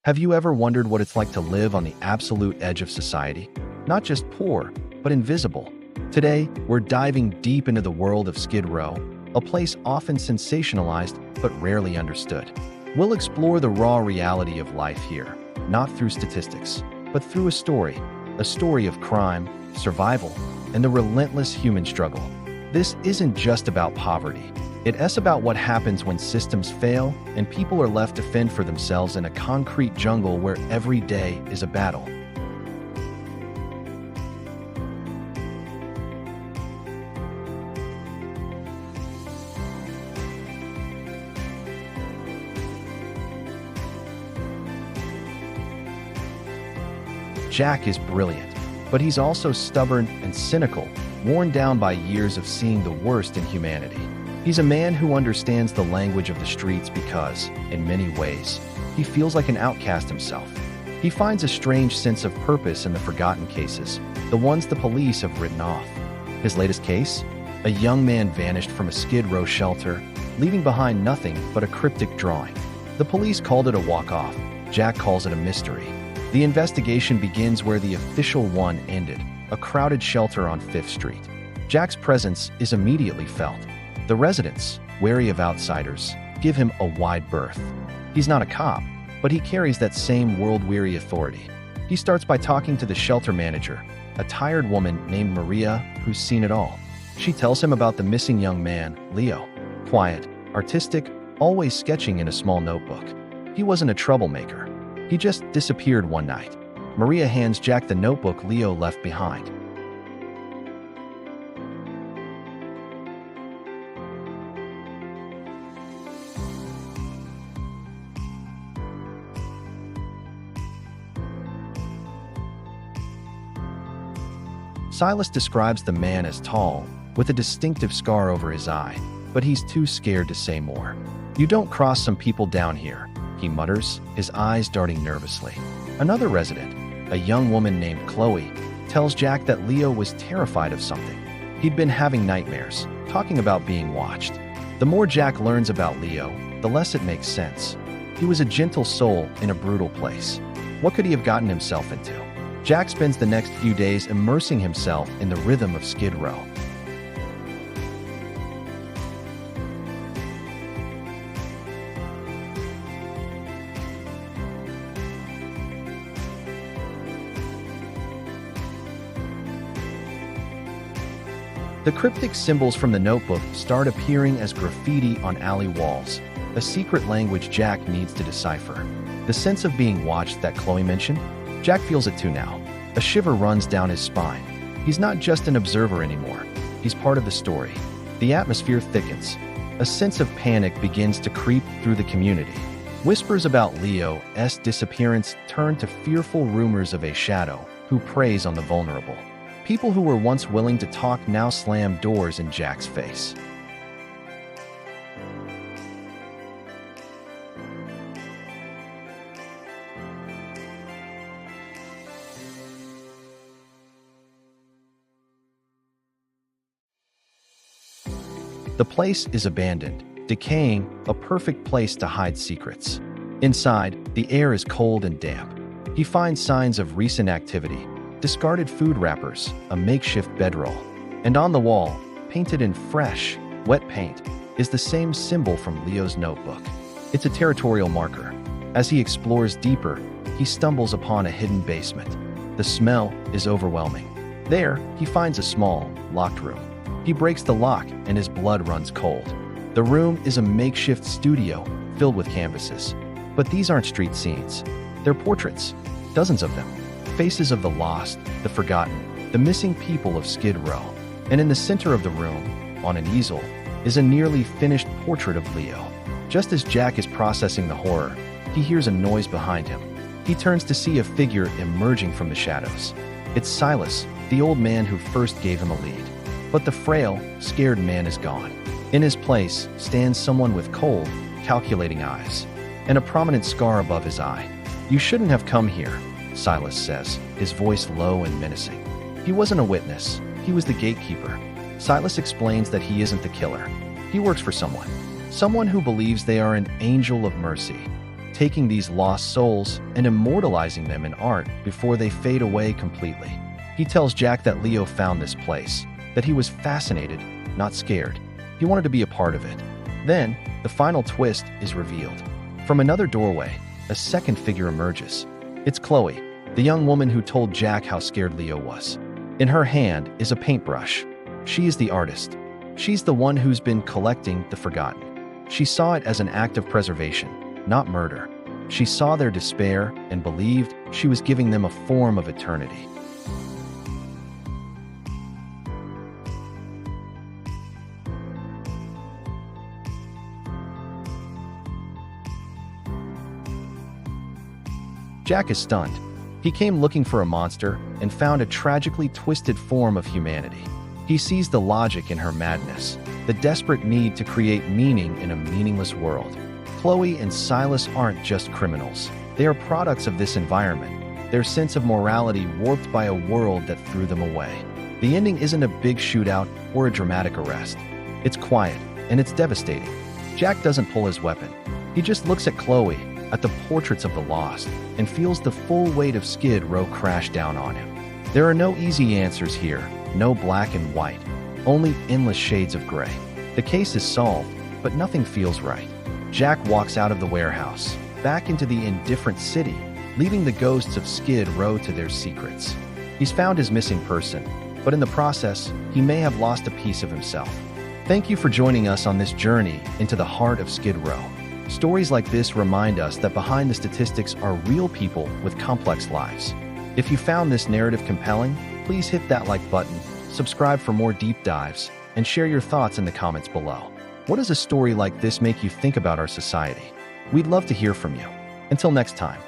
Have you ever wondered what it's like to live on the absolute edge of society? Not just poor, but invisible. Today, we're diving deep into the world of Skid Row, a place often sensationalized but rarely understood. We'll explore the raw reality of life here, not through statistics, but through a story of crime, survival, and the relentless human struggle. This isn't just about poverty. It's about what happens when systems fail and people are left to fend for themselves in a concrete jungle where every day is a battle. Jack is brilliant, but he's also stubborn and cynical, worn down by years of seeing the worst in humanity. He's a man who understands the language of the streets because, in many ways, he feels like an outcast himself. He finds a strange sense of purpose in the forgotten cases, the ones the police have written off. His latest case? A young man vanished from a Skid Row shelter, leaving behind nothing but a cryptic drawing. The police called it a walk-off. Jack calls it a mystery. The investigation begins where the official one ended, a crowded shelter on 5th Street. Jack's presence is immediately felt. The residents, wary of outsiders, give him a wide berth. He's not a cop, but he carries that same world-weary authority. He starts by talking to the shelter manager, a tired woman named Maria who's seen it all. She tells him about the missing young man, Leo. Quiet, artistic, always sketching in a small notebook. He wasn't a troublemaker. He just disappeared one night. Maria hands Jack the notebook Leo left behind. Silas describes the man as tall, with a distinctive scar over his eye, but he's too scared to say more. "You don't cross some people down here," he mutters, his eyes darting nervously. Another resident, a young woman named Chloe, tells Jack that Leo was terrified of something. He'd been having nightmares, talking about being watched. The more Jack learns about Leo, the less it makes sense. He was a gentle soul in a brutal place. What could he have gotten himself into? Jack spends the next few days immersing himself in the rhythm of Skid Row. The cryptic symbols from the notebook start appearing as graffiti on alley walls, a secret language Jack needs to decipher. The sense of being watched that Chloe mentioned? Jack feels it too now. A shiver runs down his spine. He's not just an observer anymore. He's part of the story. The atmosphere thickens. A sense of panic begins to creep through the community. Whispers about Leo's disappearance turn to fearful rumors of a shadow who preys on the vulnerable. People who were once willing to talk now slam doors in Jack's face. The place is abandoned, decaying, a perfect place to hide secrets. Inside, the air is cold and damp. He finds signs of recent activity, discarded food wrappers, a makeshift bedroll. And on the wall, painted in fresh, wet paint, is the same symbol from Leo's notebook. It's a territorial marker. As he explores deeper, he stumbles upon a hidden basement. The smell is overwhelming. There, he finds a small, locked room. He breaks the lock and his blood runs cold. The room is a makeshift studio filled with canvases. But these aren't street scenes. They're portraits, dozens of them. Faces of the lost, the forgotten, the missing people of Skid Row. And in the center of the room, on an easel, is a nearly finished portrait of Leo. Just as Jack is processing the horror, he hears a noise behind him. He turns to see a figure emerging from the shadows. It's Silas, the old man who first gave him a lead. But the frail, scared man is gone. In his place stands someone with cold, calculating eyes, and a prominent scar above his eye. "You shouldn't have come here," Silas says, his voice low and menacing. He wasn't a witness. He was the gatekeeper. Silas explains that he isn't the killer. He works for someone who believes they are an angel of mercy. taking these lost souls and immortalizing them in art before they fade away completely. He tells Jack that Leo found this place, that he was fascinated, not scared. He wanted to be a part of it. Then, the final twist is revealed. From another doorway, a second figure emerges. It's Chloe, the young woman who told Jack how scared Leo was. In her hand is a paintbrush. She is the artist. She's the one who's been collecting the forgotten. She saw it as an act of preservation, not murder. She saw their despair and believed she was giving them a form of eternity. Jack is stunned. He came looking for a monster and found a tragically twisted form of humanity. He sees the logic in her madness, the desperate need to create meaning in a meaningless world. Chloe and Silas aren't just criminals. They are products of this environment, their sense of morality warped by a world that threw them away. The ending isn't a big shootout or a dramatic arrest. It's quiet, and it's devastating. Jack doesn't pull his weapon. He just looks at Chloe, at the portraits of the lost, and feels the full weight of Skid Row crash down on him. There are no easy answers here, no black and white, only endless shades of gray. The case is solved, but nothing feels right. Jack walks out of the warehouse, back into the indifferent city, leaving the ghosts of Skid Row to their secrets. He's found his missing person, but in the process, he may have lost a piece of himself. Thank you for joining us on this journey into the heart of Skid Row. Stories like this remind us that behind the statistics are real people with complex lives. If you found this narrative compelling, please hit that like button, subscribe for more deep dives, and share your thoughts in the comments below. What does a story like this make you think about our society? We'd love to hear from you. Until next time.